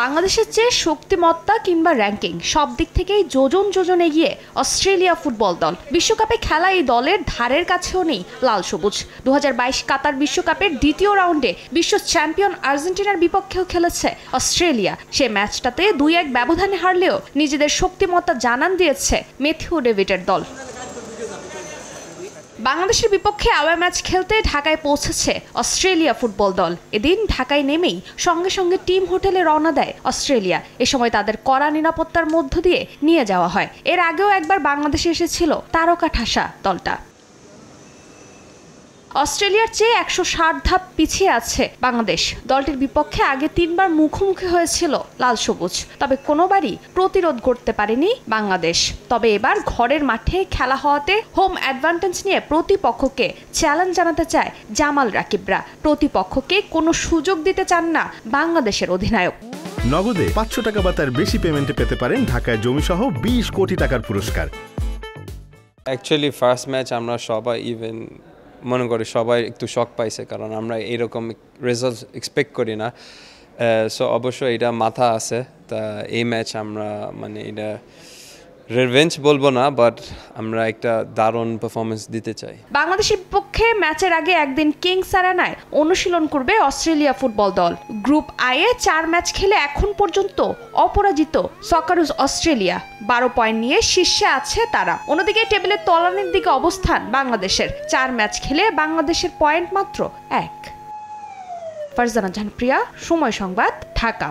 বাংলাদেশের চেয়ে শক্তিমত্তা কিংবা র্যাঙ্কিং সব দিক থেকেই যোজন যোজন এগিয়ে অস্ট্রেলিয়া ফুটবল দল। বিশ্বকাপে খেলা এই দলের ধারের কাছেও নেই লাল সবুজ। 2022 কাতার বিশ্বকাপের দ্বিতীয় রাউন্ডে বিশ্ব চ্যাম্পিয়ন আর্জেন্টিনার বিপক্ষেও খেলেছে অস্ট্রেলিয়া। সে ম্যাচটাতে 2-1 ব্যবধানে হারলেও নিজেদের শক্তিমত্তা জানান দিয়েছে ম্যাথিউ ডেভিডের দল। বাংলাদেশের বিপক্ষে আওয়ে ম্যাচ খেলতে ঢাকায় পৌঁছেছে অস্ট্রেলিয়া ফুটবল দল। এদিন ঢাকায় নেমেই সঙ্গে সঙ্গে টিম হোটেলে রওনা দেয় অস্ট্রেলিয়া। এ সময় তাদের কড়া নিরাপত্তার মধ্য দিয়ে নিয়ে যাওয়া হয়। এর আগেও একবার বাংলাদেশে এসেছিল তারকা ঠাসা দলটা। অস্ট্রেলিয়ার চেয়ে 160 ধাপ পিছিয়ে আছে বাংলাদেশ। দলটির বিপক্ষে আগে 3 বার মুখোমুখি হয়েছিল লাল সবুজ, তবে কোনোবারই প্রতিরোধ করতে পারেনি বাংলাদেশ। তবে এবার ঘরের মাঠে খেলা হওয়াতে হোম অ্যাডভান্টেজ নিয়ে প্রতিপক্ষকে চ্যালেঞ্জ জানাতে চায় জামাল রাকিবরা। প্রতিপক্ষকে কোনো সুযোগ দিতে চান না বাংলাদেশের অধিনায়ক। নগদে 500 টাকা বা তার বেশি পেমেন্টে পেতে পারেন ঢাকায় জমিসহ 20 কোটি টাকার পুরস্কার। অ্যাকচুয়ালি ফার্স্ট ম্যাচ আমরা সবাই ইভেন মনে করি সবাই একটু শক পাইছে, কারণ আমরা এরকম রেজাল্ট এক্সপেক্ট করি না। সো অবশ্যই এটা মাথা আছে। তা এই ম্যাচ আমরা মানে এটা রিভেঞ্জ বলবো না, বাট আমরা একটা দারুণ পারফরমেন্স দিতে চাই। বাংলাদেশের বিপক্ষে ম্যাচের আগে একদিন কিংস আরেনায় অনুশীলন করবে অস্ট্রেলিয়া ফুটবল দল। গ্রুপ আইয়ে 4 ম্যাচ খেলে এখন পর্যন্ত অপরাজিত সকারুজ অস্ট্রেলিয়া। 12 পয়েন্ট নিয়ে শীর্ষে আছে তারা। অন্যদিকে টেবিলের তলানির দিকে অবস্থান বাংলাদেশের। 4 ম্যাচ খেলে বাংলাদেশের পয়েন্ট মাত্র 1। ফারজানা জাহান প্রিয়া, সময় সংবাদ, ঢাকা।